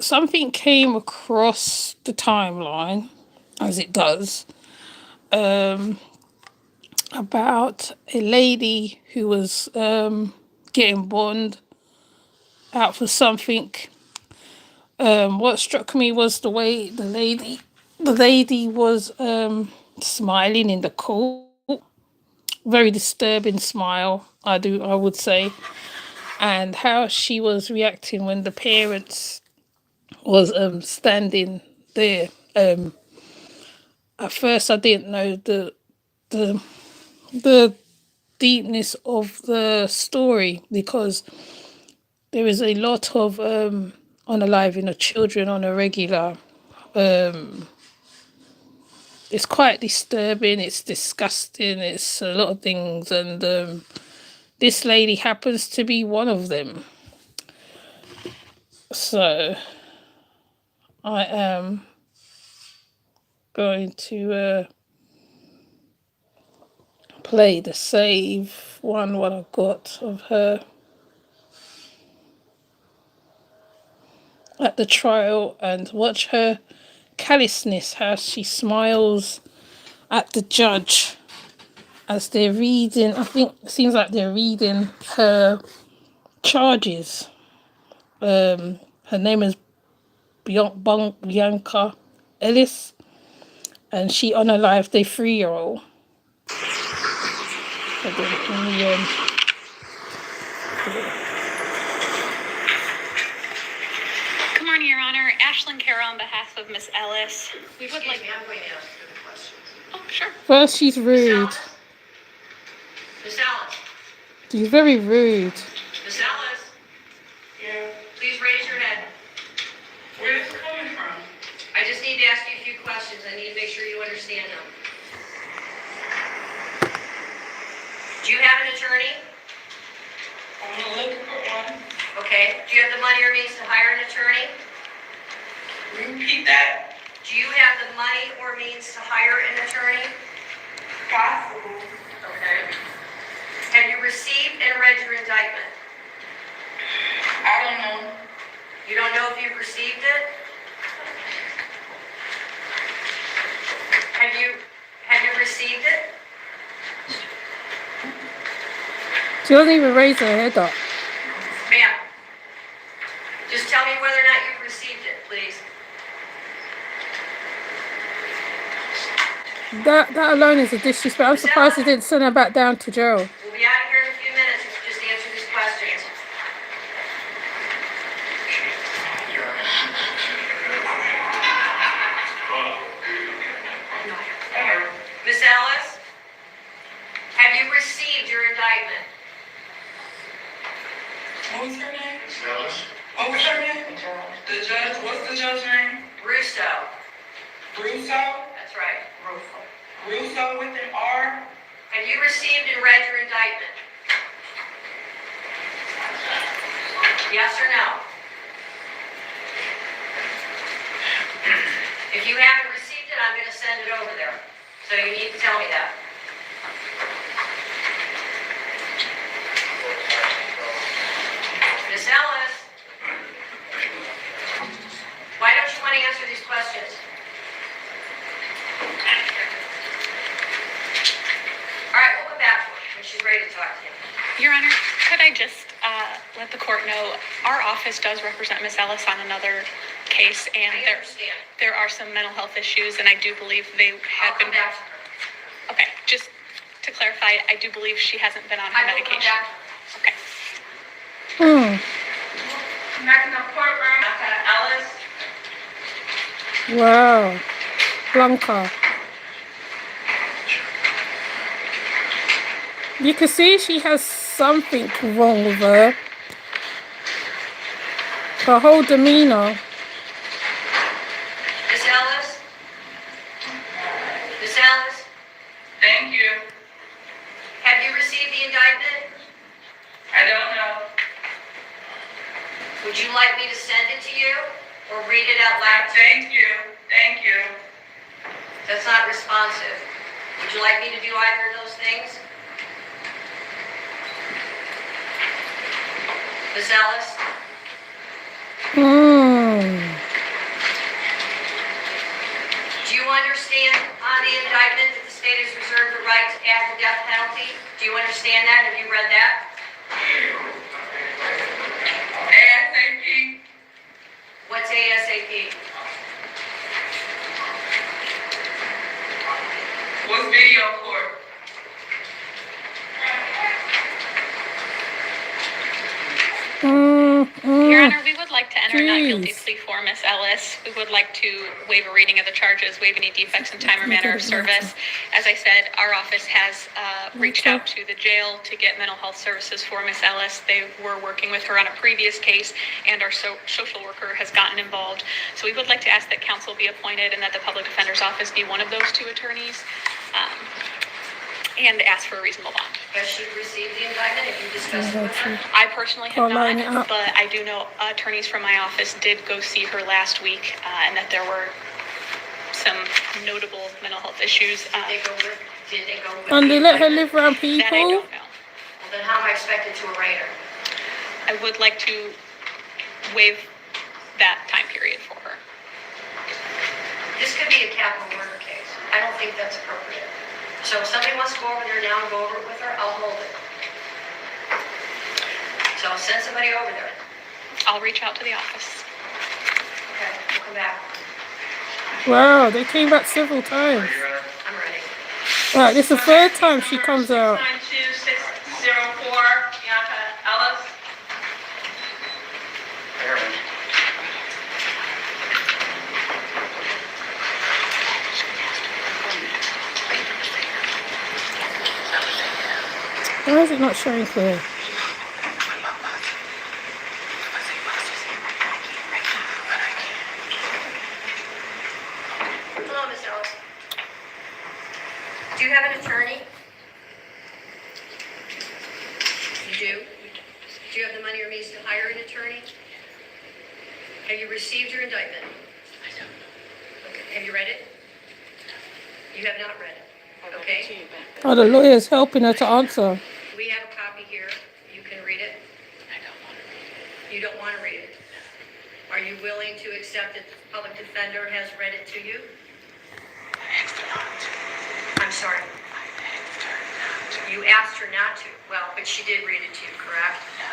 something came across the timeline, as it does, about a lady who was getting bond out for something. What struck me was the way the lady was smiling in the court. Very disturbing smile, I would say, and how she was reacting when the parents was standing there. At first, I didn't know the the deepness of the story because there is a lot of unaliving of children on a regular. It's quite disturbing. It's disgusting. It's a lot of things, and this lady happens to be one of them. So I am going to play the save one what I've got of her at the trial and watch her callousness, how she smiles at the judge as they're reading. I think it seems like they're reading her charges. Her name is Bianca Ellis, and she unalived a 3-year-old. Good morning, Your Honor. Ashlyn Carroll on behalf of Miss Ellis. We would like. I'm going to ask you the questions. Oh, sure. First, she's rude. Miss Ellis. She's very rude. Miss Ellis. Yeah. Please raise your head. Where is it coming from? I just need to ask you a few questions. I need to make sure you understand them. Do you have an attorney? I'm looking for one. Okay. Do you have the money or means to hire an attorney? Repeat that. Do you have the money or means to hire an attorney? Possible. Okay. Have you received and read your indictment? I don't know. You don't know if you've received it? Have you received it? She doesn't even raise her head up. Ma'am, just tell me whether or not you've received it, please. That alone is a disrespect. I'm surprised they didn't send her back down to jail. We'll be out of here in a few minutes if you just answer these questions. Miss Ellis, have you received your indictment? What was her name? Miss Ellis? What was her name? The judge. What's the judge's name? Russo. Russo? That's right. Russo with an R? Have you received and read your indictment? Yes or no? If you haven't received it, I'm going to send it over there. So you need to tell me that. Miss Ellis, why don't you want to answer these questions? All right, we'll come back to her when she's ready to talk to you. Your Honor, could I just let the court know our office does represent Miss Ellis on another case, and I understand. there are some mental health issues, and I do believe they I'll have come been. back to her. Okay, just to clarify, I do believe she hasn't been on her I will come medication. back to her. Okay. Back in the courtroom. Ellis, Wow. Blanca. You can see she has something wrong with her. Her whole demeanor. Miss Ellis, Miss Ellis, Thank you. have you received the indictment? I don't know. Would you like me to send it to you or read it out loud to you? Thank you. Thank you. That's not responsive. Would you like me to do either of those things? Miss Ellis, Hmm. understand on the indictment that the state has reserved the right to add the death penalty? Do you understand that? Have you read that? ASAP. What's ASAP? What's video court? Your Honor, we would like to enter a not guilty Jeez. plea for Miss Ellis. We would like to waive a reading of the charges, waive any defects in time or manner of service. As I said, our office has reached out to the jail to get mental health services for Miss Ellis. They were working with her on a previous case, and our social worker has gotten involved. So we would like to ask that counsel be appointed and that the public defender's office be one of those two attorneys, and ask for a reasonable bond. Has she received the indictment? Have you discussed it with her? I personally have line it not, up. but I do know attorneys from my office did go see her last week, and that there were some notable mental health issues. Did they go with And the they let her indictment? live around That I people? don't know. Well, then how am I expected to arraign her? I would like to waive that time period for her. This could be a capital murder case. I don't think that's appropriate. So if somebody wants to go over there now and go over it with her, I'll hold it. So I'll send somebody over there. I'll reach out to the office. Okay, we'll come back. Wow, they came back several times. I'm ready. Right, this is the third time she comes out. 692-604, Bianca Ellis. Why is it not showing clear? Hello, Miss Ellis. Do you have an attorney? You do? Do you have the money or means to hire an attorney? Have you received your indictment? I don't know. Okay. Have you read it? You have not read it. Okay. Oh, the lawyer's helping her to answer. We have a copy here. You can read it. I don't want to read it. You don't want to read it. Are you willing to accept that the public defender has read it to you? I asked her not to. I'm sorry. I asked her not to. You asked her not to. Well, but she did read it to you, correct? No.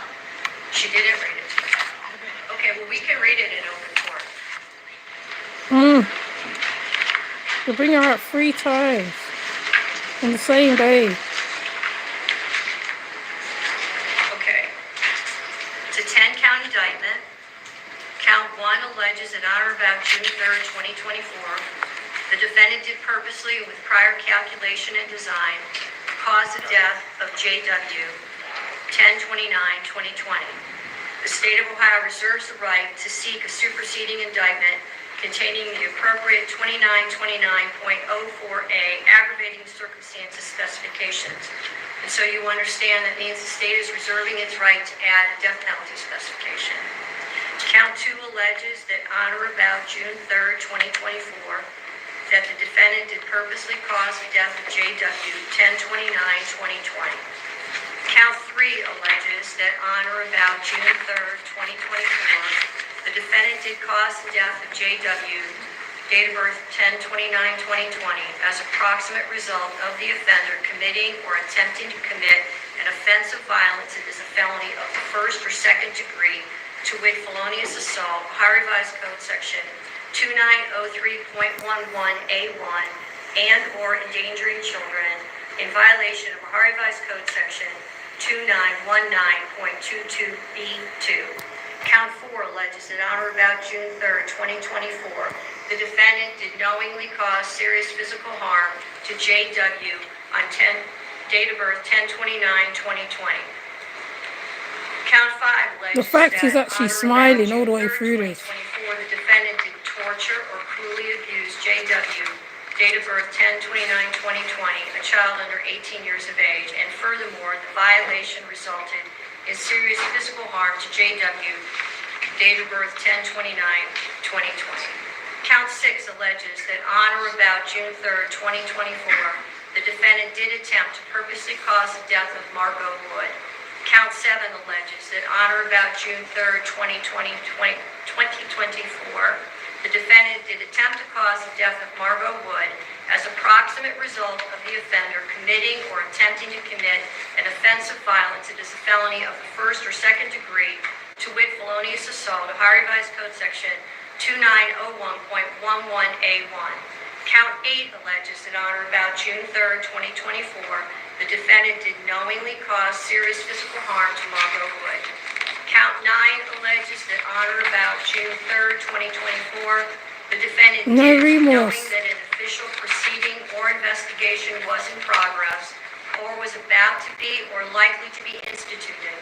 She didn't read it to you. Okay, well, we can read it in open court. They bring her out 3 times on the same day. Okay. It's a 10-count indictment. Count 1 alleges that on or about June 3rd, 2024, the defendant did purposely and with prior calculation and design cause the death of J.W. 10/29/2020. The state of Ohio reserves the right to seek a superseding indictment containing the appropriate 2929.04A aggravating circumstances specifications. And so you understand that means the state is reserving its right to add a death penalty specification. Count 2 alleges that on or about June 3rd, 2024, that the defendant did purposely cause the death of J.W. 10/29/2020. Count 3 alleges that on or about June 3rd, 2024, the defendant did cause the death of J.W., date of birth 10/29/2020, as a proximate result of the offender committing or attempting to commit an offense of violence that is a felony of the first or second degree, to wit, felonious assault, Ohio Revised Code Section 2903.11A1, and/or endangering children in violation of Ohio Revised Code Section 2919.22B2. Count 4 alleges that on or about June 3rd, 2024, the defendant did knowingly cause serious physical harm to J.W. on date of birth 10/29/2020. Count 5 alleges The fact that is actually on or smiling about all the June way 3rd, through this. 2024, the defendant did torture or cruelly abuse J.W., date of birth 10/29/2020, a child under 18 years of age, and furthermore, the violation resulted in serious physical harm to J.W., date of birth 10/29/2020. Count 6 alleges that on or about June 3rd, 2024, the defendant did attempt to purposely cause the death of Margot Wood. Count 7 alleges that on or about June 3rd, 2024, The defendant did attempt to cause the death of Margot Wood as a proximate result of the offender committing or attempting to commit an offense of violence. It is a felony of the first or second degree, to wit, felonious assault, Ohio Revised Code Section 2901.11A1. Count 8 alleges that on or about June 3rd, 2024, the defendant did knowingly cause serious physical harm to Margot Wood. Count 9 alleges that on or about June 3rd, 2024, the defendant No did, remorse. knowing that an official proceeding or investigation was in progress or was about to be or likely to be instituted,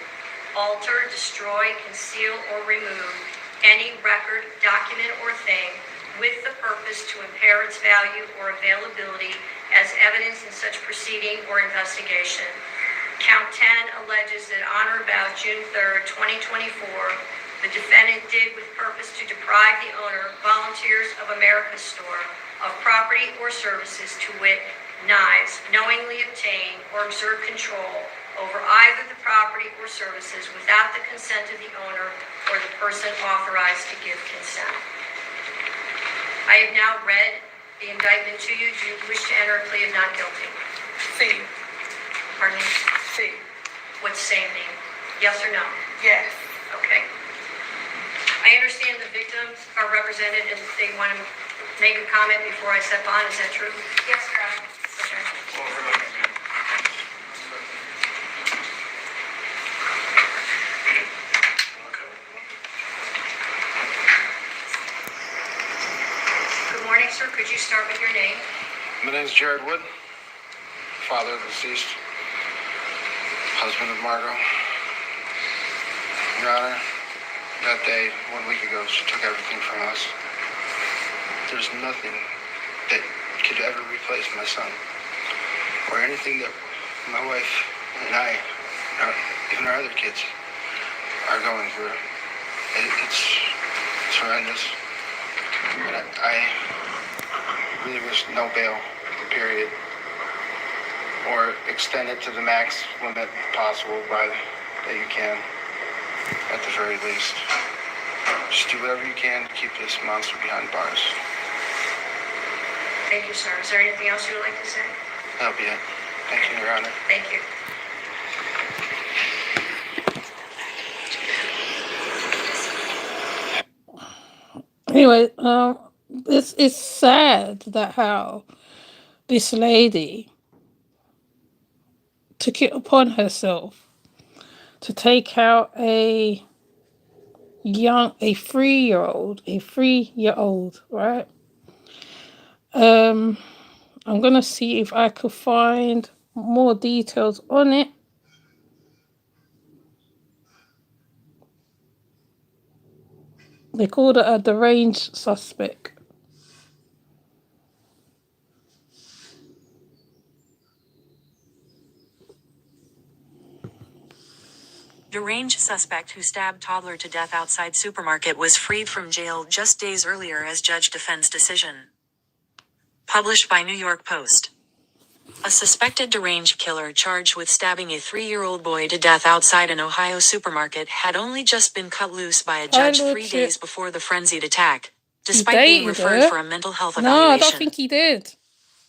alter, destroy, conceal, or remove any record, document, or thing with the purpose to impair its value or availability as evidence in such proceeding or investigation. Count 10 alleges that on or about June 3rd, 2024, the defendant did with purpose to deprive the owner, Volunteers of America store, of property or services, to wit, knives, knowingly obtain or exert control over either the property or services without the consent of the owner or the person authorized to give consent. I have now read the indictment to you. Do you wish to enter a plea of not guilty? C. Pardon me? C. What's same mean? Yes or no? Yes. Okay. I understand the victims are represented and they want to make a comment before I step on. Is that true? Yes, Your Honor. Okay. Good morning, sir. Could you start with your name? My name is Jared Wood, father of the deceased, husband of Margot. Your Honor, that day, 1 week ago, she took everything from us. There's nothing that could ever replace my son, or anything that my wife and I, even our other kids, are going through. It's horrendous. And I really wish no bail, period, or extend it to the max limit possible that you can, at the very least. Just do whatever you can to keep this monster behind bars. Thank you, sir. Is there anything else you would like to say? That'll be it. Thank you, Your Honor. Thank you. Anyway, it's sad that how this lady took it upon herself to take out a 3-year-old, right? I'm gonna see if I could find more details on it. They called it a deranged suspect. Deranged suspect who stabbed toddler to death outside supermarket was freed from jail just days earlier as judge defends decision. Published by New York Post. A suspected deranged killer charged with stabbing a 3-year-old boy to death outside an Ohio supermarket had only just been cut loose by a judge 3 days before the frenzied attack, despite being referred for a mental health evaluation. No, I don't think he did.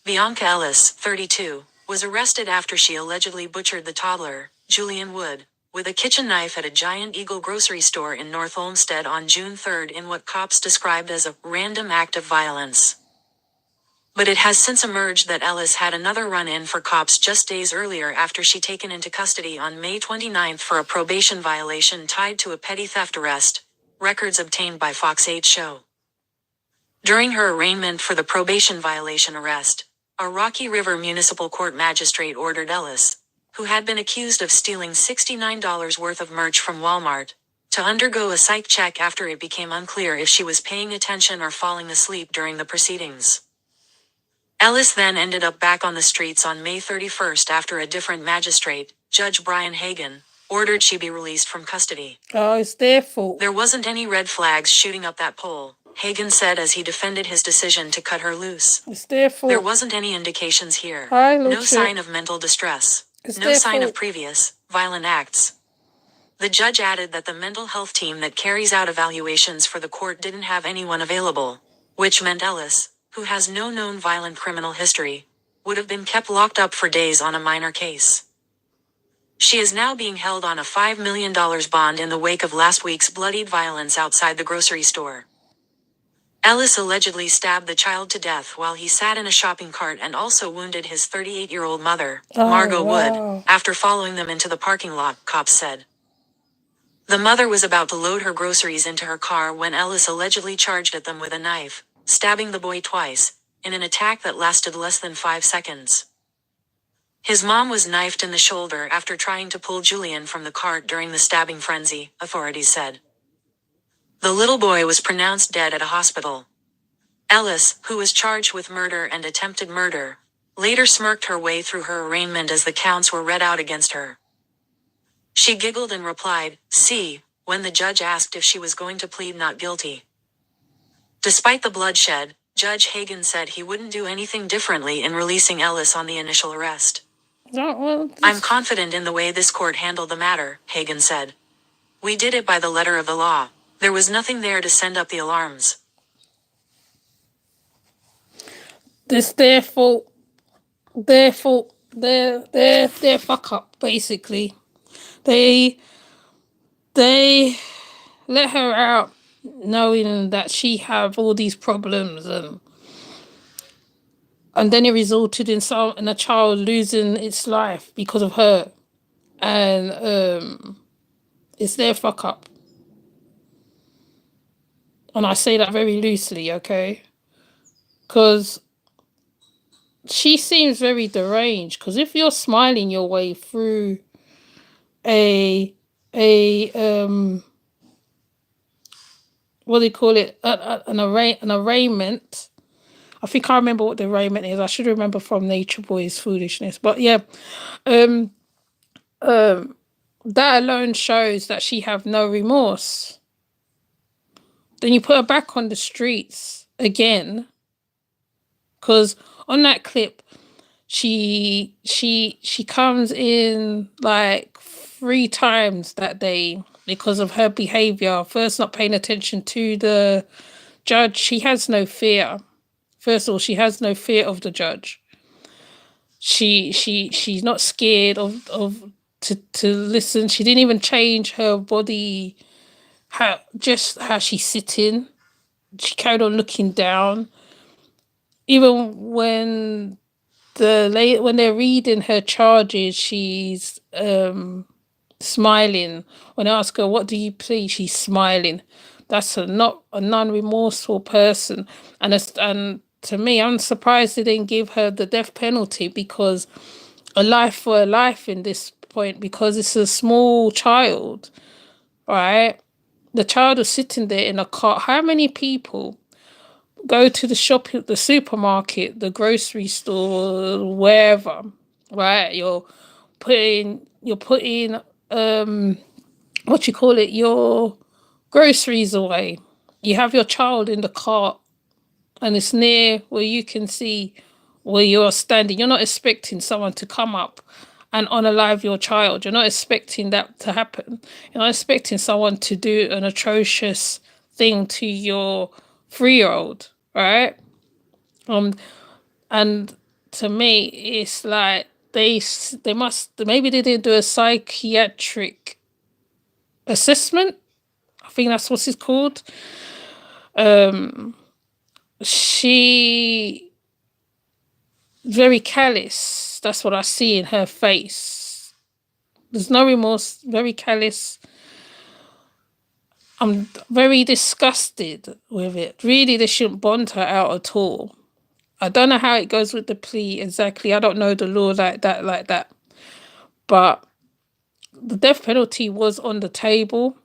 Bianca Ellis, 32, was arrested after she allegedly butchered the toddler, Julian Wood, with a kitchen knife at a Giant Eagle grocery store in North Olmsted on June 3 in what cops described as a random act of violence. But it has since emerged that Ellis had another run-in for cops just days earlier after she taken into custody on May 29 for a probation violation tied to a petty theft arrest, records obtained by Fox 8 show. During her arraignment for the probation violation arrest, a Rocky River Municipal Court magistrate ordered Ellis, who had been accused of stealing $69 worth of merch from Walmart, to undergo a psych check after it became unclear if she was paying attention or falling asleep during the proceedings. Ellis then ended up back on the streets on May 31 after a different magistrate, Judge Brian Hagan, ordered she be released from custody. Oh, it's their fault. There wasn't any red flags shooting up that pole, Hagan said as he defended his decision to cut her loose. It's their fault. There wasn't any indications here. Hi, No Lucia. sign of mental distress. It's No their sign of fault. previous, violent acts. The judge added that the mental health team that carries out evaluations for the court didn't have anyone available, which meant Ellis, who has no known violent criminal history, would have been kept locked up for days on a minor case. She is now being held on a $5 million bond in the wake of last week's bloodied violence outside the grocery store. Ellis allegedly stabbed the child to death while he sat in a shopping cart and also wounded his 38-year-old mother, Margot Wood, after following them into the parking lot, cops said. The mother was about to load her groceries into her car when Ellis allegedly charged at them with a knife, stabbing the boy twice, in an attack that lasted less than 5 seconds. His mom was knifed in the shoulder after trying to pull Julian from the cart during the stabbing frenzy, authorities said. The little boy was pronounced dead at a hospital. Ellis, who was charged with murder and attempted murder, later smirked her way through her arraignment as the counts were read out against her. She giggled and replied, "See," when the judge asked if she was going to plead not guilty. Despite the bloodshed, Judge Hagan said he wouldn't do anything differently in releasing Ellis on the initial arrest. I'm confident in the way this court handled the matter, Hagan said. We did it by the letter of the law. There was nothing there to send up the alarms. It's their fault. Their fault. Their fuck up, basically. They let her out knowing that she have all these problems, and then it resulted in a child losing its life because of her. And it's their fuck up. And I say that very loosely, okay? Because she seems very deranged. Because if you're smiling your way through a what do you call it? An arraignment. I think I remember what the arraignment is. I should remember from Nature Boy's Foolishness. But yeah, that alone shows that she have no remorse. Then you put her back on the streets again, because on that clip, she comes in like 3 times that day because of her behavior. First, not paying attention to the judge. She has no fear. First of all, she has no fear of the judge. She's not scared of to listen. She didn't even change her body, how she's sitting. She carried on looking down. Even when when they're reading her charges, she's smiling. When I ask her, "What do you plead?" she's smiling. That's not a non-remorseful person. And to me, I'm surprised they didn't give her the death penalty, because a life for a life in this point, because it's a small child, right? The child was sitting there in a cart. How many people go to the shop, the supermarket, the grocery store, wherever, right? You're putting what you call it, your groceries away. You have your child in the cart, and it's near where you can see where you're standing. You're not expecting someone to come up and unalive your child. You're not expecting that to happen. You're not expecting someone to do an atrocious thing to your 3-year-old, right? And to me, it's like they must, maybe they didn't do a psychiatric assessment. I think that's what it's called. She very callous. That's what I see in her face. There's no remorse. Very callous. I'm very disgusted with it. Really, they shouldn't bond her out at all. I don't know how it goes with the plea exactly. I don't know the law like that. But the death penalty was on the table,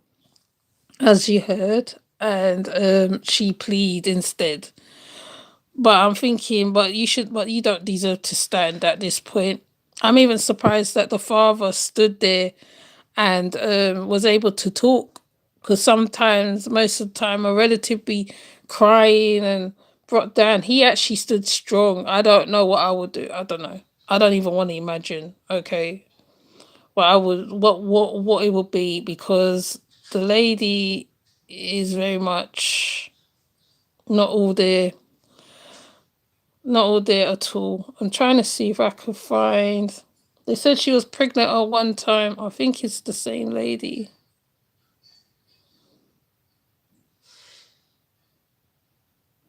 as you heard, and she pleaded instead. But I'm thinking, but you don't deserve to stand at this point. I'm even surprised that the father stood there and was able to talk, because sometimes, most of the time, a relative be crying and brought down. He actually stood strong. I don't know what I would do. I don't know. I don't even want to imagine. Okay, what I would what it would be, because the lady is very much not all there. Not all there at all. I'm trying to see if I can find. They said she was pregnant at one time. I think it's the same lady.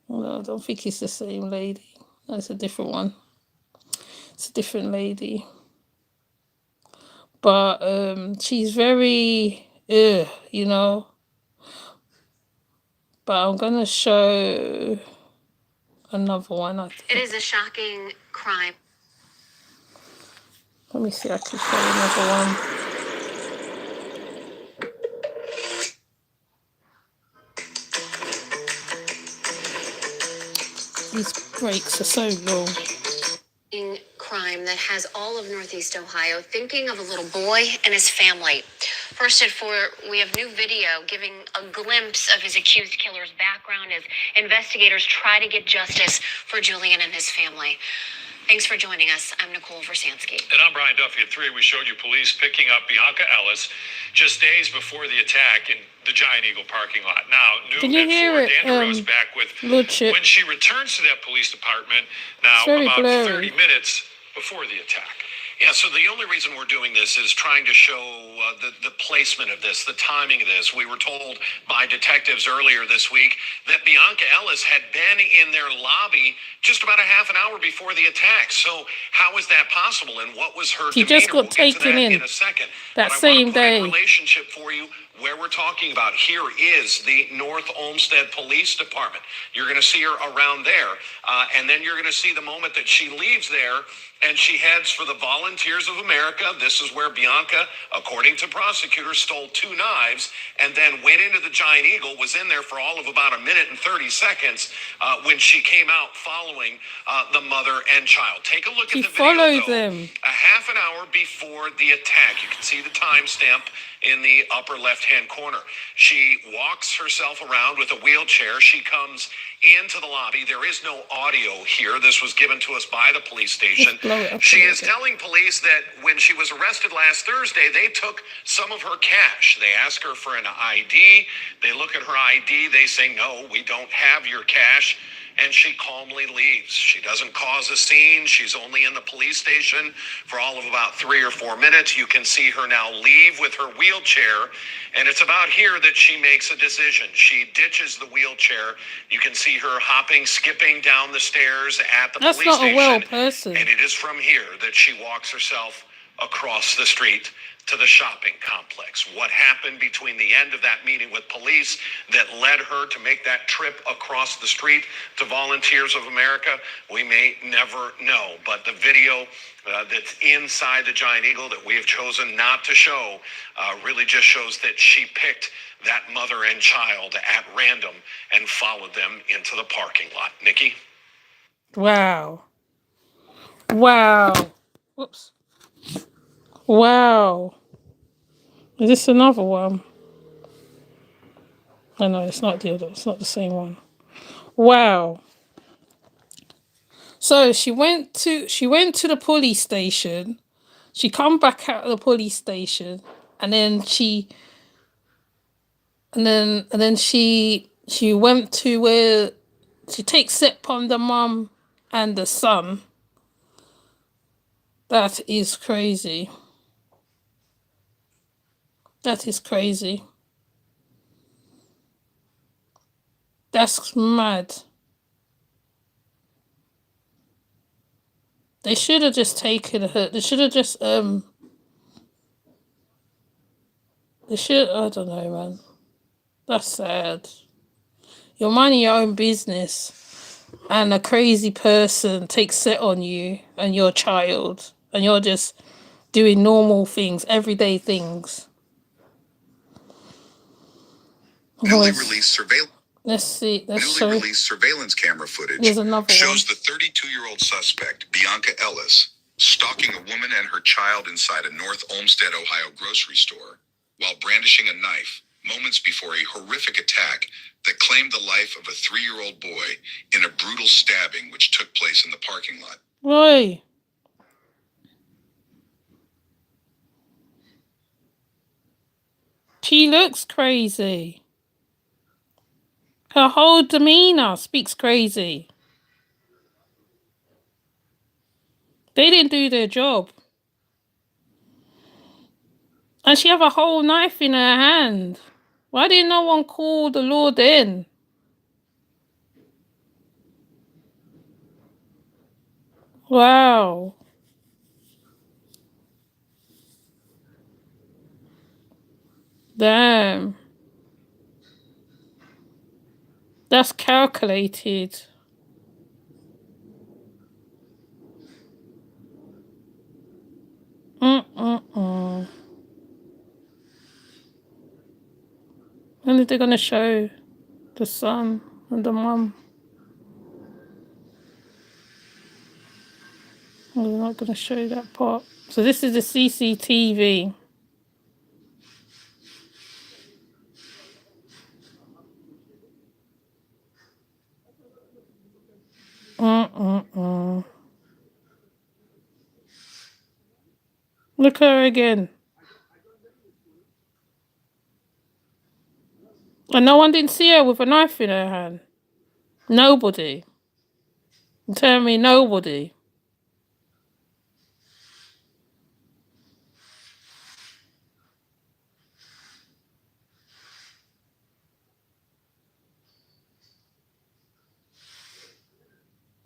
No, I don't think it's the same lady. That's a different one. It's a different lady. But she's very you know. But I'm gonna show another one, I think. It is a shocking crime. Let me see, I can show another one. These breaks are so long. Crime that has all of Northeast Ohio thinking of a little boy and his family. First at 4, we have new video giving a glimpse of his accused killer's background as investigators try to get justice for Julian and his family. Thanks for joining us. I'm Nicole Versansky. And I'm Brian Duffy. At 3, we showed you police picking up Bianca Ellis just days before the attack in the Giant Eagle parking lot. Now, Can new you at hear 4, it, Dana Rose back with Lordship? when she returns to that police department now It's very about blurry. 30 minutes before the attack. Yeah, so the only reason we're doing this is trying to show the placement of this, the timing of this. We were told by detectives earlier this week that Bianca Ellis had been in their lobby just about a half an hour before the attack. So how is that possible, and what was her She demeanor? just got We'll get to taken that in a second. that But I same want to put in day. relationship for you where we're talking about. Here is the North Olmsted Police Department. You're going to see her around there, and then you're going to see the moment that she leaves there and she heads for the Volunteers of America. This is where Bianca, according to prosecutors, stole 2 knives and then went into the Giant Eagle, was in there for all of about a minute and 30 seconds when she came out following the mother and child. Take a look She at the followed video, though. them. A half an hour before the attack. You can see the timestamp in the upper left-hand corner. She walks herself around with a wheelchair. She comes into the lobby. There is no audio here. This was given to us by the police station. She is telling police that when she was arrested last Thursday, they took some of her cash. They ask her for an ID. They look at her ID. They say, no, we don't have your cash. And she calmly leaves. She doesn't cause a scene. She's only in the police station for all of about 3 or 4 minutes. You can see her now leave with her wheelchair. And it's about here that she makes a decision. She ditches the wheelchair. You can see her hopping, skipping down the stairs at the That's police not a station. well person. And it is from here that she walks herself across the street to the shopping complex. What happened between the end of that meeting with police that led her to make that trip across the street to Volunteers of America, we may never know. But the video that's inside the Giant Eagle that we have chosen not to show really just shows that she picked that mother and child at random and followed them into the parking lot. Nikki? Wow. Wow. Whoops. Wow. Is this another one? Oh, no, it's not the other. It's not the same one. Wow. So she went to the police station. She come back out of the police station, and then she went to where she takes it upon the mum and the son. That is crazy. That is crazy. That's mad. They should have just taken her. They should have just They should. I don't know, man. That's sad. You're minding your own business, and a crazy person takes it on you and your child, and you're just doing normal things, everyday things. Newly released surveillance. Let's see. Newly released surveillance camera footage There's another shows one. the 32-year-old suspect, Bianca Ellis, stalking a woman and her child inside a North Olmsted, Ohio grocery store while brandishing a knife moments before a horrific attack that claimed the life of a 3-year-old boy in a brutal stabbing which took place in the parking lot. Why? She looks crazy. Her whole demeanor speaks crazy. They didn't do their job. And she have a whole knife in her hand. Why didn't no one call the Lord in? Wow. Damn. That's calculated. Mm-mm-mm. When are they going to show the son and the mum? Oh, they're not going to show that part. So this is the CCTV. Mm-mm-mm. Look at her again. And no one didn't see her with a knife in her hand. Nobody. Tell me nobody.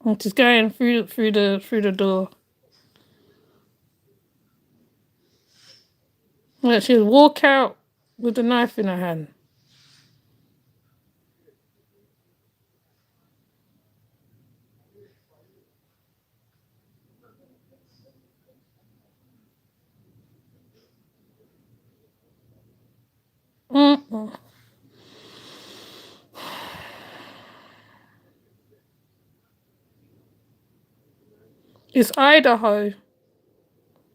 I'm just going through the door. Yeah, she'll walk out with the knife in her hand. Mm-mm. It's Idaho.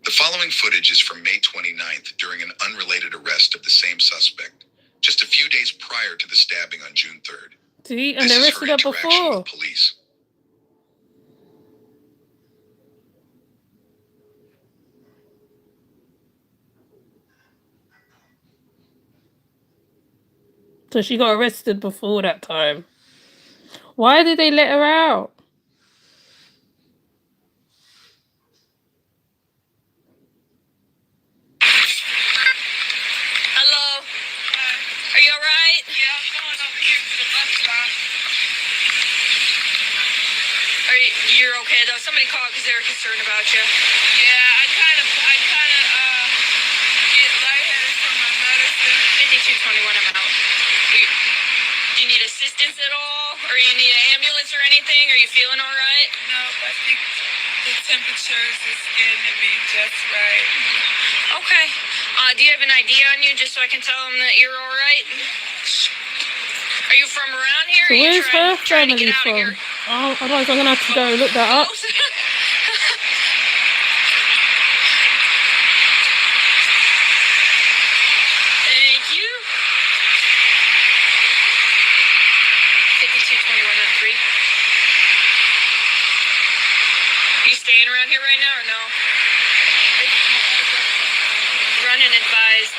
The following footage is from May 29th during an unrelated arrest of the same suspect, just a few days prior to the stabbing on June 3rd. See, and This they is her arrested her interaction before. with police. So she got arrested before that time. Why did they let her out? Hello? Are you alright? Yeah, I'm going over here to the bus stop. You're okay though? Somebody called because they were concerned about you. Yeah, I kind of get lightheaded from my medicine. 5221, I'm out. Do you need assistance at all? Or you need an ambulance or anything? Are you feeling alright? No, I think the temperatures is getting to be just right. Okay. Do you have an ID on you just so I can tell them that you're alright? Are you from around here? So Or are you where's her trying to family get out of from? here? Oh, otherwise I'm gonna have to go look that up. Thank you. 5221 on 3. Are you staying around here right now or no? Run and advise.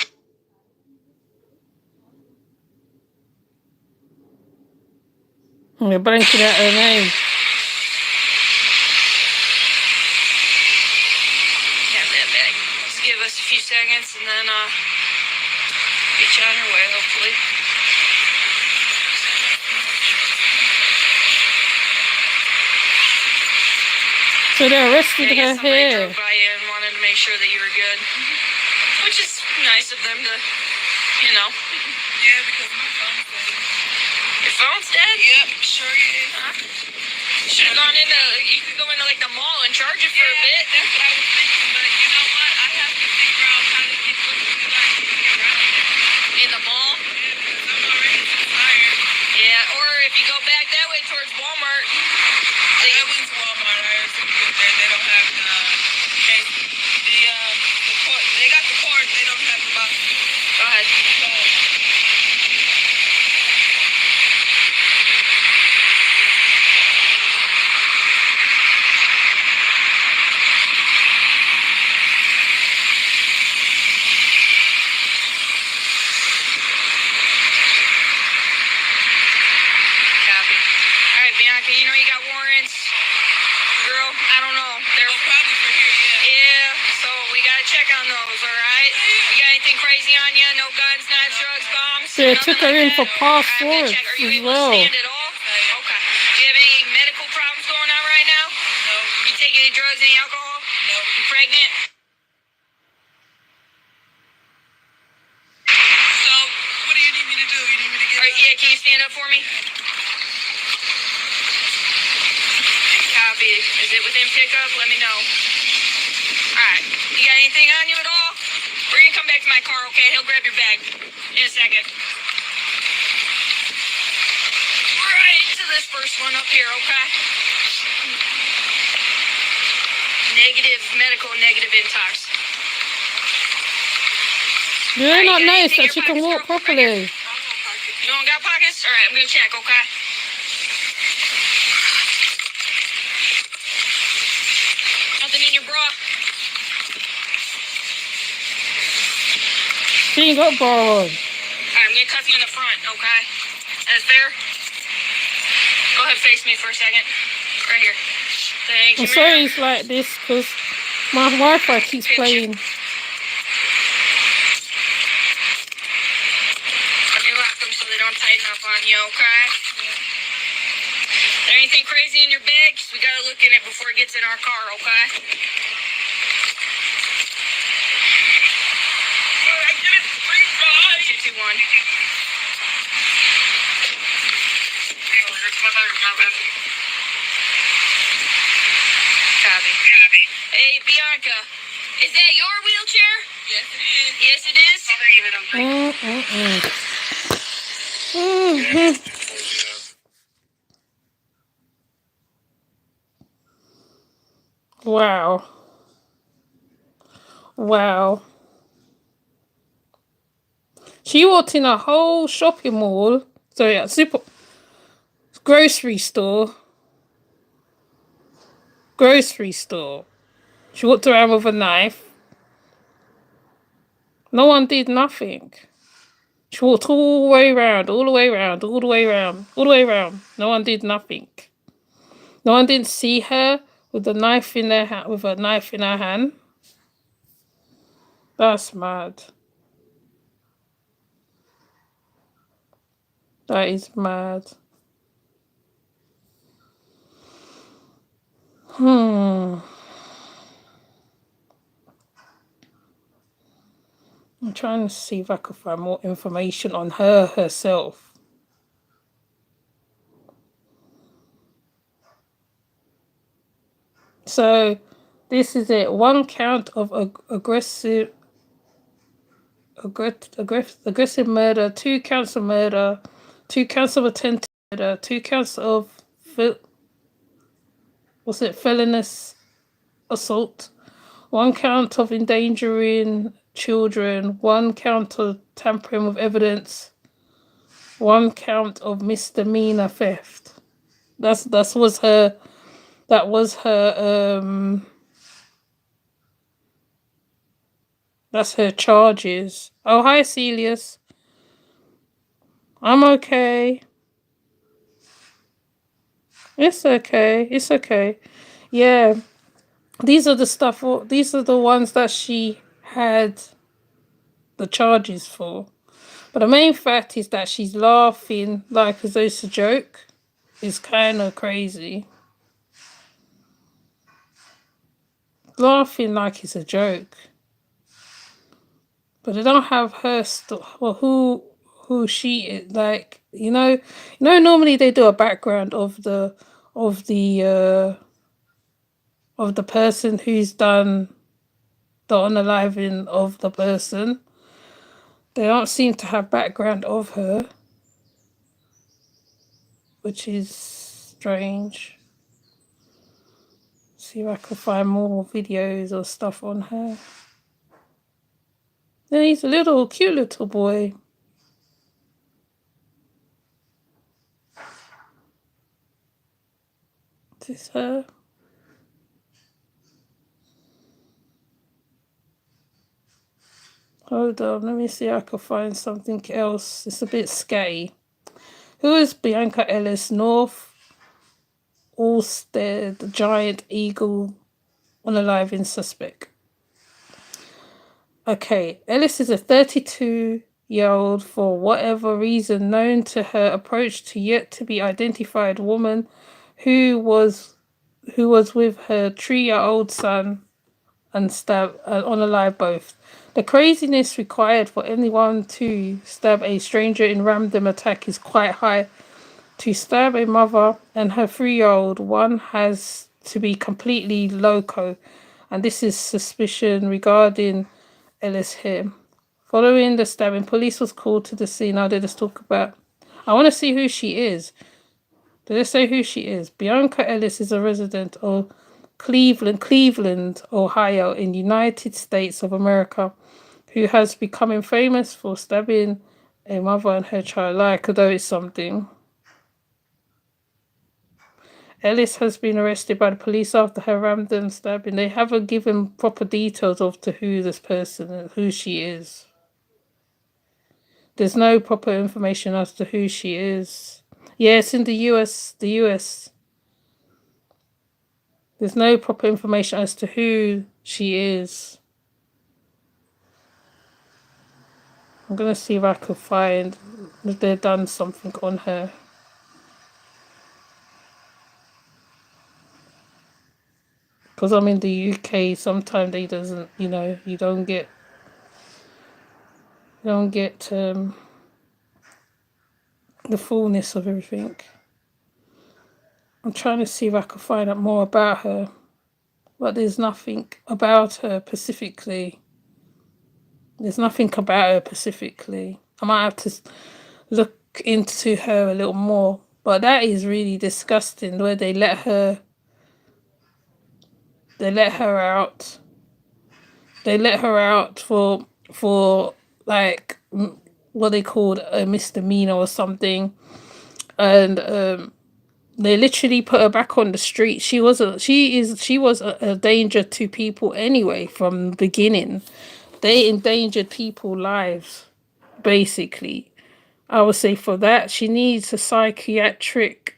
You're blanking out her name. Have that back. Just give us a few seconds and then get you on your way, hopefully. So they arrested Yeah, I her guess somebody here. drove by you and wanted to make sure that you were good. Which is nice of them to, you know. Yeah, because my phone's dead. Your phone's dead? Yep, sure is. You should have gone into, you could go into like the mall and charge it for a bit. That's what I was thinking, but you know what? I have to figure out how to get around there. In the mall? Yeah, because I'm already too tired. Yeah, or if you go back that way towards Walmart. I went to Walmart. I heard somebody there. They don't have the case. The cord. They got the cord. They don't have the box. Go ahead. Bianca. You know you got warrants. Girl, I don't know. They're probably for here, yeah. yeah, so we gotta check on those, alright? You got anything crazy on you? No guns, knives, drugs, bombs? They Nothing took her like in that? for past I'm gonna check. forwards Are you as able to well. stand at all? Okay. Do you have any medical problems going on right now? No. You take any drugs, any alcohol? No. You pregnant? So, what do you need me to do? You need me to get Alright, up? yeah, can you stand up for me? Copy. Is it within pickup? Let me know. Alright. You got anything on you at all? We're gonna come back to my car, okay? He'll grab your bag in a second. Right to this first one up here, okay? Negative medical, negative intox. Do they not notice that she can walk properly? You don't got pockets? Alright, I'm gonna check, okay? Nothing in your bra? She ain't got bra on. Alright, I'm gonna cuff you in the front, okay? That's fair? Go ahead, face me for a second. Right here. Thank you, I'm sorry it's like this because my Wi-Fi keeps playing. Let me lock them so they don't tighten up on you, okay? Is there anything crazy in your bag? 'Cause we gotta look in it before it gets in our car, okay? I get it. 221. Copy. Hey, Bianca, is that your wheelchair? Yes, it is. Yes, it is. Wow. Wow. She walked in a whole shopping mall. Sorry, a grocery store. Grocery store. She walked around with a knife. No one did nothing. She walked all the way around, all the way around, all the way around, all the way around. No one did nothing. No one didn't see her with a knife in their hand, with a knife in her hand. That's mad. That is mad. I'm trying to see if I could find more information on her herself. So, this is it. 1 count of aggressive murder, 2 counts of murder, 2 counts of attempted murder, 2 counts of felonious assault, 1 count of endangering children, 1 count of tampering with evidence, 1 count of misdemeanor theft. That was her that's her charges. Oh, hi Celius. I'm okay. It's okay. It's okay. Yeah. These are the ones that she had the charges for. But the main fact is that she's laughing like as though it's a joke. It's kind of crazy. Laughing like it's a joke. But they don't have her or who she is. Like, normally they do a background of the person who's done the unaliving of the person. They don't seem to have background of her, which is strange. See if I can find more videos or stuff on her. Yeah, he's a cute little boy. Is this her? Hold on, let me see if I can find something else. It's a bit scatty. Who is Bianca Ellis? North Allstead giant eagle unalive suspect. Okay, Ellis is a 32-year-old, for whatever reason known to her, approach to yet to be identified woman who was with her 3-year-old son and stab unalive both. The craziness required for anyone to stab a stranger in random attack is quite high. To stab a mother and her 3-year-old, one has to be completely loco, and this is suspicion regarding Ellis here. Following the stabbing, police was called to the scene. Now they just talk about. I want to see who she is. Did they say who she is? Bianca Ellis is a resident of Cleveland, Ohio, in the United States of America, who has become famous for stabbing a mother and her child. Like, although it's something. Ellis has been arrested by the police after her random stabbing. They haven't given proper details of to who this person is, who she is. There's no proper information as to who she is. Yes, in the US, there's no proper information as to who she is. I'm gonna see if I can find if they've done something on her. Because I'm in the UK, sometimes they doesn't, you don't get the fullness of everything. I'm trying to see if I can find out more about her, but there's nothing about her specifically. There's nothing about her specifically. I might have to look into her a little more, but that is really disgusting. Where they let her out. They let her out for like what they called a misdemeanor or something, and they literally put her back on the street. She was a danger to people anyway from the beginning. They endangered people's lives, basically. I would say for that she needs a psychiatric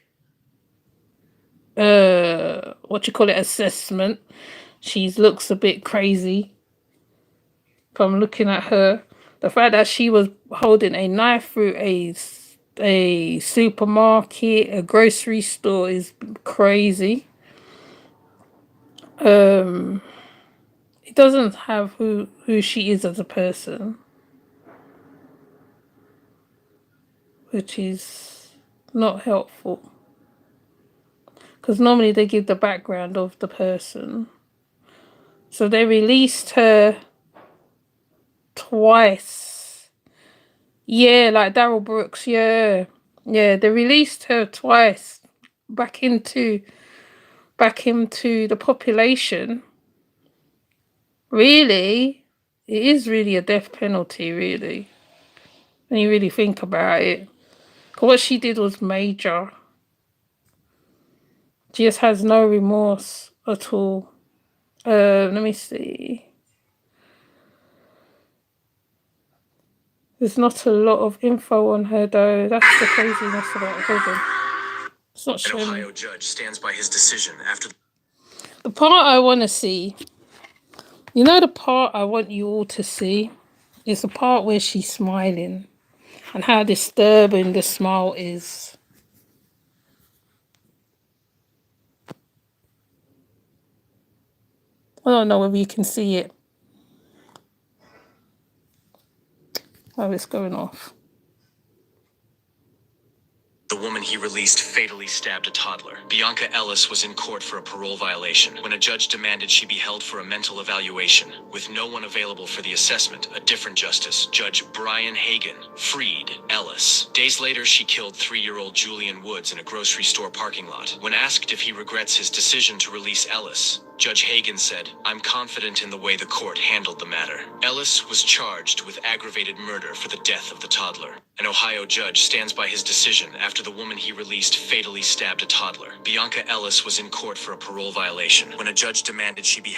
assessment. She looks a bit crazy from looking at her. The fact that she was holding a knife through a supermarket, a grocery store is crazy. It doesn't have who she is as a person, which is not helpful. Because normally they give the background of the person. So they released her twice. Yeah, like Daryl Brooks, yeah. Yeah, they released her twice back into the population. Really? It is really a death penalty, really. When you really think about it. 'Cause what she did was major. She just has no remorse at all. Let me see. There's not a lot of info on her though. That's the craziness about it. Hold on. It's not showing. An Ohio judge stands by his decision after the part I want to see. The part I want you all to see is the part where she's smiling and how disturbing the smile is. I don't know whether you can see it. Oh, it's going off. The woman he released fatally stabbed a toddler. Bianca Ellis was in court for a parole violation when a judge demanded she be held for a mental evaluation. With no one available for the assessment, a different justice, Judge Brian Hagan, freed Ellis. Days later, she killed 3-year-old Julian Woods in a grocery store parking lot. When asked if he regrets his decision to release Ellis, Judge Hagan said, "I'm confident in the way the court handled the matter." Ellis was charged with aggravated murder for the death of the toddler. An Ohio judge stands by his decision after the woman he released fatally stabbed a toddler. Bianca Ellis was in court for a parole violation when a judge demanded she be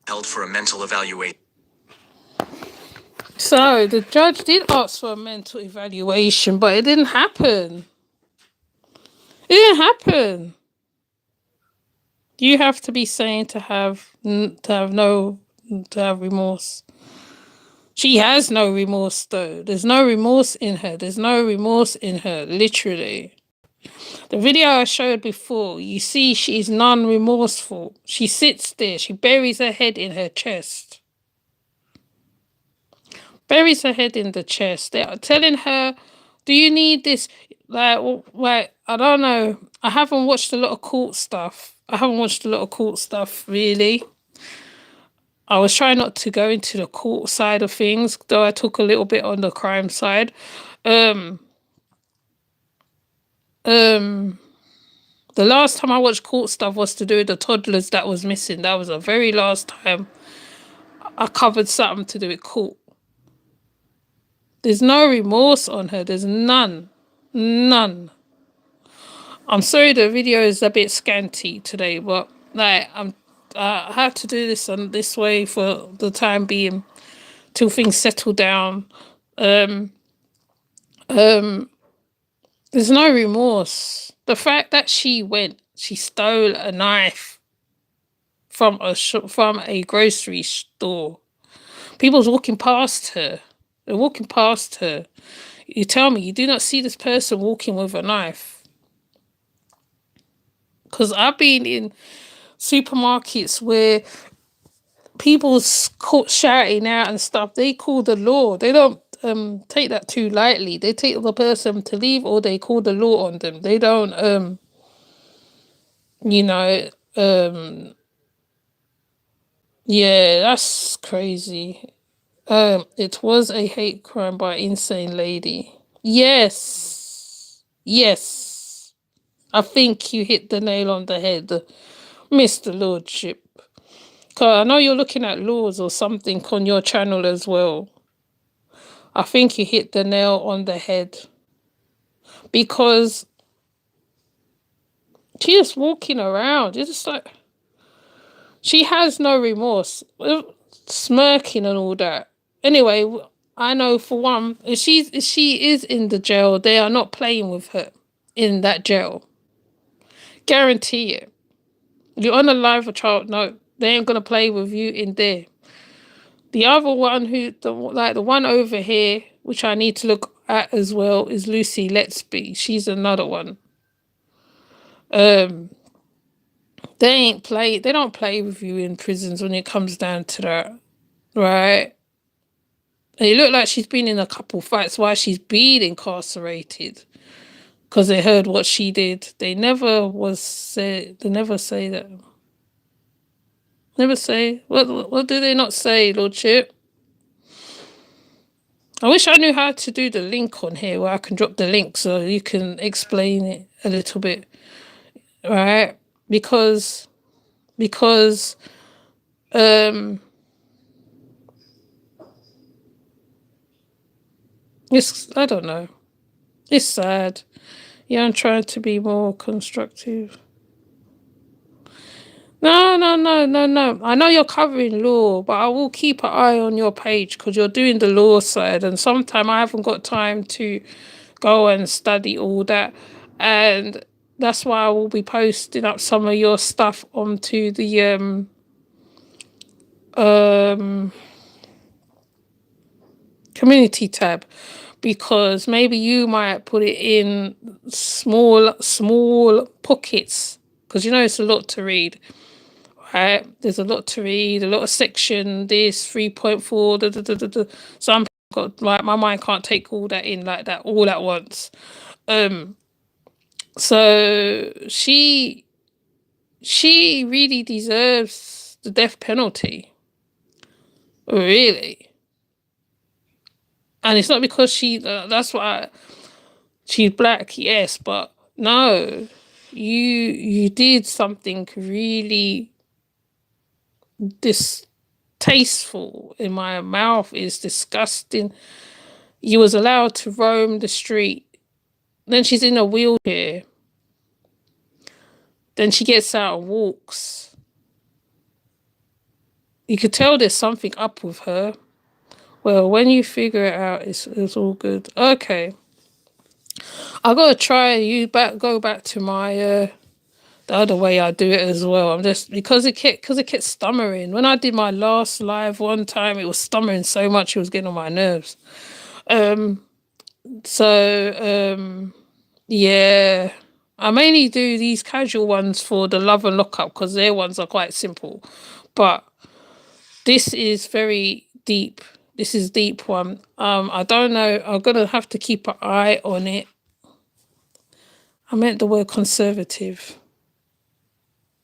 held for a mental evaluation. So the judge did ask for a mental evaluation, but it didn't happen. It didn't happen. You have to be sane to have to have remorse. She has no remorse though. There's no remorse in her. There's no remorse in her, literally. The video I showed before, you see she's non-remorseful. She sits there, she buries her head in her chest. Buries her head in the chest. They're telling her, do you need this? Like, I don't know. I haven't watched a lot of court stuff. Really. I was trying not to go into the court side of things, though I took a little bit on the crime side. Um, um, the last time I watched court stuff was to do with the toddlers that was missing. That was the very last time I covered something to do with court. There's no remorse on her. There's none. None. I'm sorry the video is a bit scanty today, but like I have to do this on this way for the time being till things settle down. Um, um, there's no remorse. The fact that she stole a knife from a grocery store. People's walking past her. They're walking past her. You tell me you do not see this person walking with a knife. Because I've been in supermarkets where people's caught shouting out and stuff. They call the law. They don't take that too lightly. They take the person to leave or they call the law on them. They don't you know yeah, that's crazy. It was a hate crime by insane lady. Yes. Yes. I think you hit the nail on the head, Mr. Lordship. Cause I know you're looking at laws or something on your channel as well. I think you hit the nail on the head. Because she's just walking around. It's just like she has no remorse. Smirking and all that. Anyway, I know for one, if she is in the jail, they are not playing with her in that jail. Guarantee it. You're on a live child. No, they ain't gonna play with you in there. The other one the one over here, which I need to look at as well, is Lucy Let's Be. She's another one. They don't play with you in prisons when it comes down to that. Right? And it looked like she's been in a couple fights while she's been incarcerated. Because they heard what she did. They never say that. Never say. What do they not say, Lordship? I wish I knew how to do the link on here where I can drop the link so you can explain it a little bit. Right? Because it's, I don't know. It's sad. Yeah, I'm trying to be more constructive. No. I know you're covering law, but I will keep an eye on your page because you're doing the law side, and sometimes I haven't got time to go and study all that, and that's why I will be posting up some of your stuff onto the community tab, because maybe you might put it in small pockets, because you know it's a lot to read. Right, there's a lot to read, a lot of section, this 3.4, some people got, like, my mind can't take all that in like that all at once. So she really deserves the death penalty, really. And it's not because that's why she's black, yes, but no, you did something really distasteful. In my mouth is disgusting. You was allowed to roam the street. Then she's in a wheelchair. Then she gets out and walks. You could tell there's something up with her. Well, when you figure it out, it's all good. Okay. I gotta try go back to my the other way I do it as well. I'm just because it kept stammering. When I did my last live one time, it was stammering so much it was getting on my nerves. Yeah. I mainly do these casual ones for the love and lockup because their ones are quite simple. But this is very deep. This is deep one. I don't know. I'm gonna have to keep an eye on it. I meant the word conservative.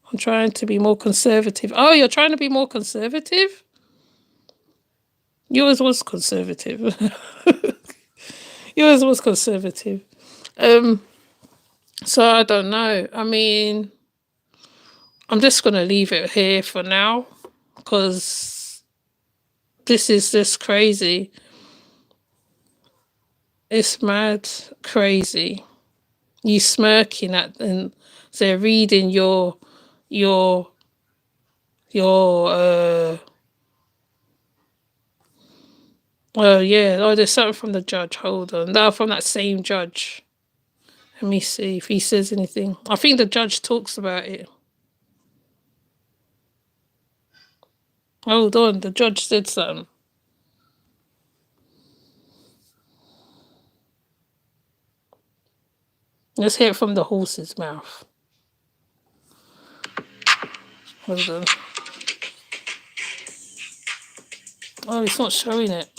I'm trying to be more conservative. Oh, you're trying to be more conservative? Yours was conservative. Yours was conservative. So I don't know. I mean, I'm just gonna leave it here for now because this is just crazy. It's mad crazy. You smirking at and they're reading your oh yeah, oh there's something from the judge. Hold on. No, from that same judge. Let me see if he says anything. I think the judge talks about it. Hold on, the judge said something. Let's hear it from the horse's mouth. Hold on. Oh, it's not showing it.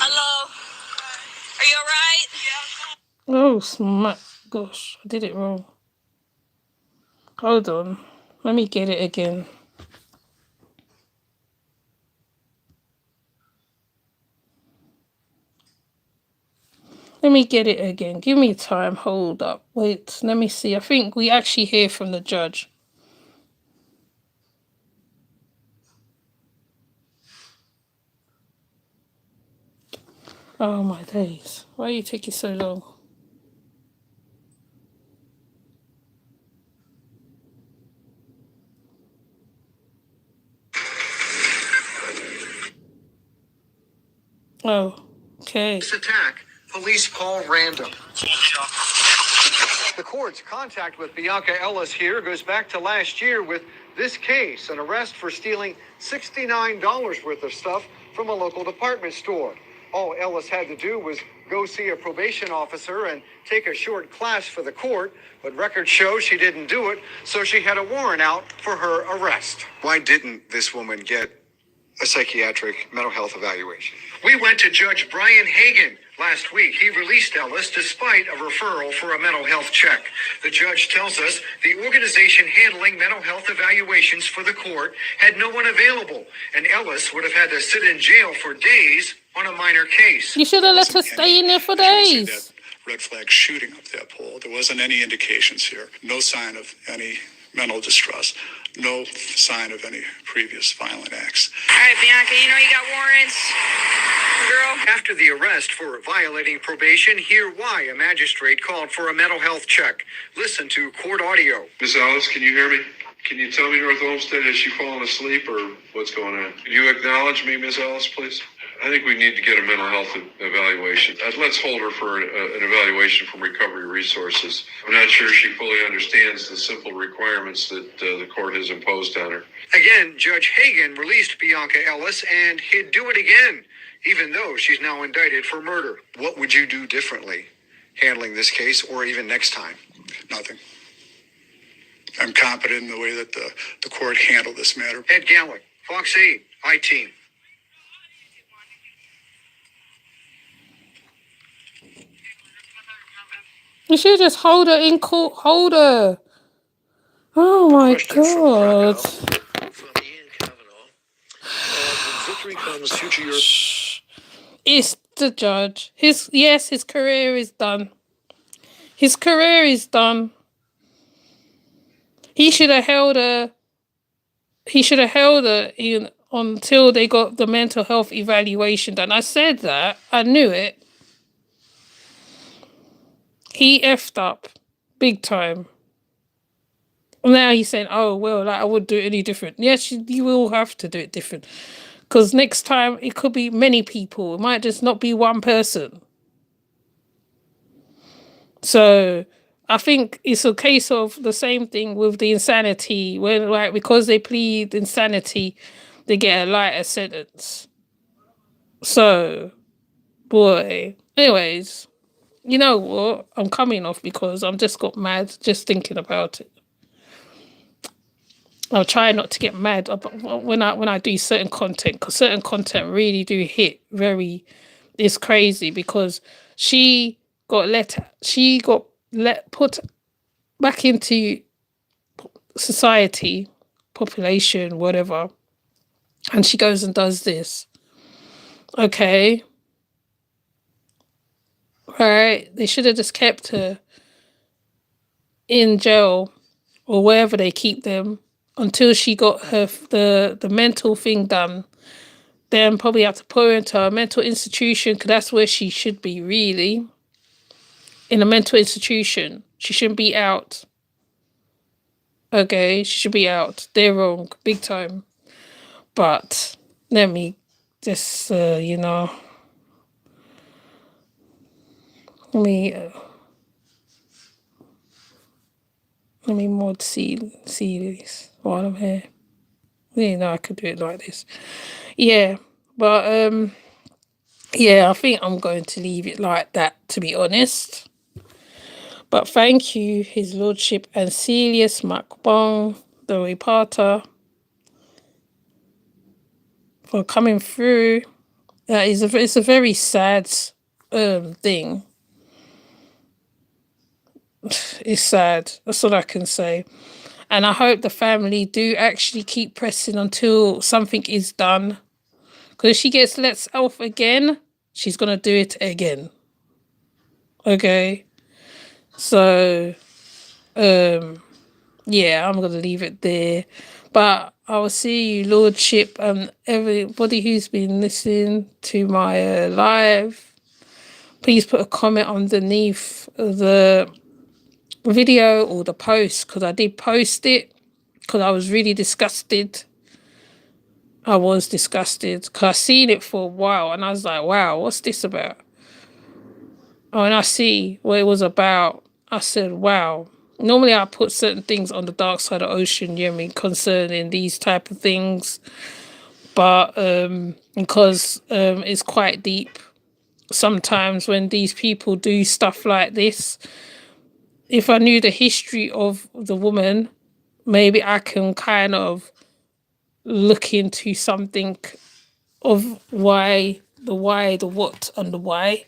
Hello. Are you alright? Oh, gosh, I did it wrong. Hold on. Let me get it again. Let me get it again. Give me time. Hold up. Wait, let me see. I think we actually hear from the judge. Oh my days. Why are you taking so long? Oh, okay. This attack, police call random. The court's contact with Bianca Ellis here goes back to last year with this case, an arrest for stealing $69 worth of stuff from a local department store. All Ellis had to do was go see a probation officer and take a short class for the court, but records show she didn't do it, so she had a warrant out for her arrest. Why didn't this woman get a psychiatric mental health evaluation? We went to Judge Brian Hagan last week. He released Ellis despite a referral for a mental health check. The judge tells us the organization handling mental health evaluations for the court had no one available, and Ellis would have had to sit in jail for days on a minor case. You should have let her stay in there for days. Red flag shooting up that pole. There wasn't any indications here. No sign of any mental distress. No sign of any previous violent acts. All right, Bianca, you know you got warrants, girl. After the arrest for violating probation, hear why a magistrate called for a mental health check. Listen to court audio. Miss Ellis, can you hear me? Can you tell me, North Olmsted, has she fallen asleep or what's going on? Can you acknowledge me, Miss Ellis, please? I think we need to get a mental health evaluation. Let's hold her for an evaluation from Recovery Resources. I'm not sure she fully understands the simple requirements that the court has imposed on her. Again, Judge Hagan released Bianca Ellis, and he'd do it again, even though she's now indicted for murder. What would you do differently handling this case or even next time? Nothing. I'm confident in the way that the court handled this matter. Ed Gallick, Fox 8, I-Team. You should just hold her in court. Hold her. Oh my God. It's the judge. His career is done. His career is done. He should have held her. Until they got the mental health evaluation done. I said that. I knew it. He effed up big time. Now he's saying, oh, well, like, I would do it any different. Yes, you will have to do it different. Because next time it could be many people. It might just not be one person. So I think it's a case of the same thing with the insanity. When, like, because they plead insanity, they get a lighter sentence. So, boy. Anyways, you know what? I'm coming off because I'm just got mad just thinking about it. I'll try not to get mad when I do certain content, because certain content really do hit very. It's crazy because she got put back into society, population, whatever, and she goes and does this. Okay, right? They should have just kept her in jail or wherever they keep them until she got her the mental thing done. Then probably have to put her into a mental institution, because that's where she should be, really. In a mental institution. She shouldn't be out. Okay, she should be out. They're wrong, big time. But let me just, let me, let me mod see this while I'm here. I could do it like this. Yeah, but yeah, I think I'm going to leave it like that, to be honest. But thank you, His Lordship Ancelius Macbong, the reporter, for coming through. It's a very sad thing. It's sad. That's all I can say. And I hope the family do actually keep pressing until something is done. Because if she gets let off again, she's going to do it again. Okay? So, yeah, I'm going to leave it there. But I will see you, Lordship, and everybody who's been listening to my live. Please put a comment underneath the video or the post, because I did post it, because I was really disgusted. I was disgusted because I seen it for a while and I was like, wow, what's this about? Oh, and I see what it was about. I said, wow. Normally I put certain things on the dark side of the ocean, you know what I mean, concerning these type of things. But because it's quite deep, sometimes when these people do stuff like this, if I knew the history of the woman, maybe I can kind of look into something of why, the what, and the why.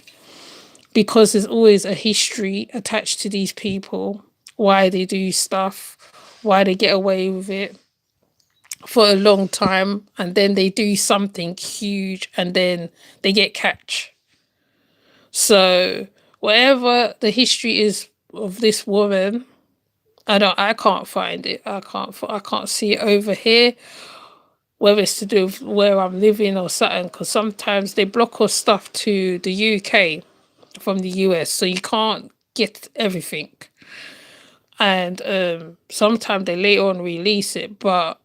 Because there's always a history attached to these people, why they do stuff, why they get away with it for a long time, and then they do something huge and then they get catch. So whatever the history is of this woman, I can't find it. I can't see it over here, whether it's to do with where I'm living or something, because sometimes they block us stuff to the UK from the US, so you can't get everything. And sometimes they later on release it, but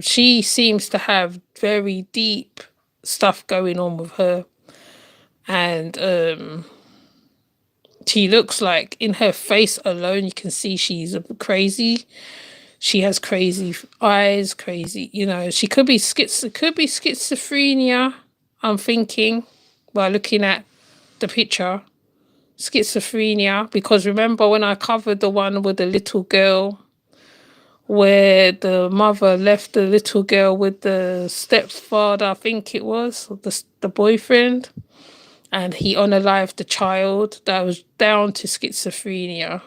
she seems to have very deep stuff going on with her. And she looks like, in her face alone, you can see she's crazy. She has crazy eyes, crazy, she could be schizophrenia, I'm thinking, by looking at the picture. Schizophrenia, because remember when I covered the one with the little girl, where the mother left the little girl with the stepfather, I think it was, the boyfriend, and he unalived the child, that was down to schizophrenia.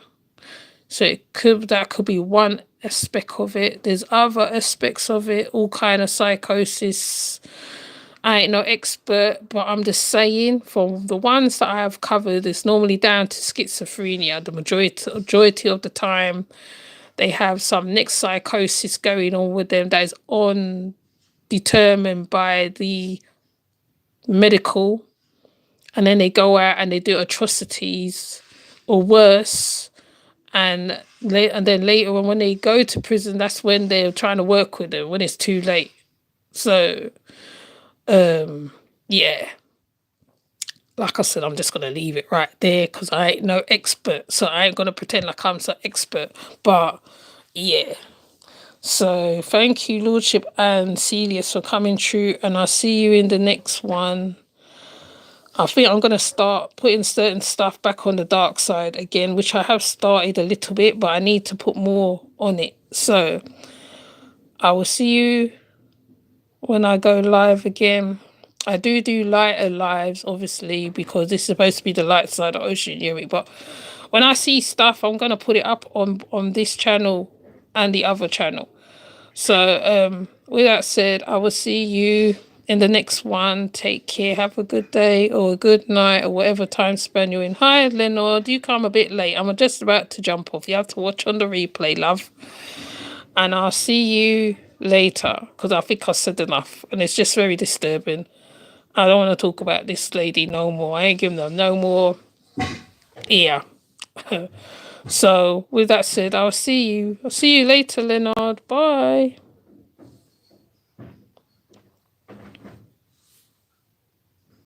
So that could be one aspect of it. There's other aspects of it, all kind of psychosis. I ain't no expert, but I'm just saying, from the ones that I have covered, it's normally down to schizophrenia. The majority of the time, they have some next psychosis going on with them that is determined by the medical, and then they go out and they do atrocities or worse, and then later on when they go to prison, that's when they're trying to work with them when it's too late. So yeah, like I said, I'm just gonna leave it right there because I ain't no expert, so I ain't gonna pretend like I'm so expert. But yeah, so thank you, Lordship and Celius, for coming through, and I'll see you in the next one. I think I'm going to start putting certain stuff back on the dark side again, which I have started a little bit, but I need to put more on it. So I will see you when I go live again. I do lighter lives, obviously, because this is supposed to be the light side of Ocean, but when I see stuff, I'm going to put it up on this channel and the other channel. So with that said, I will see you in the next one. Take care. Have a good day or a good night or whatever time span you're in. Hi, Leonard. You come a bit late. I'm just about to jump off. You have to watch on the replay, love. And I'll see you later because I think I said enough. And it's just very disturbing. I don't want to talk about this lady no more. I ain't giving them no more ear. So with that said, I'll see you. I'll see you later, Leonard. Bye.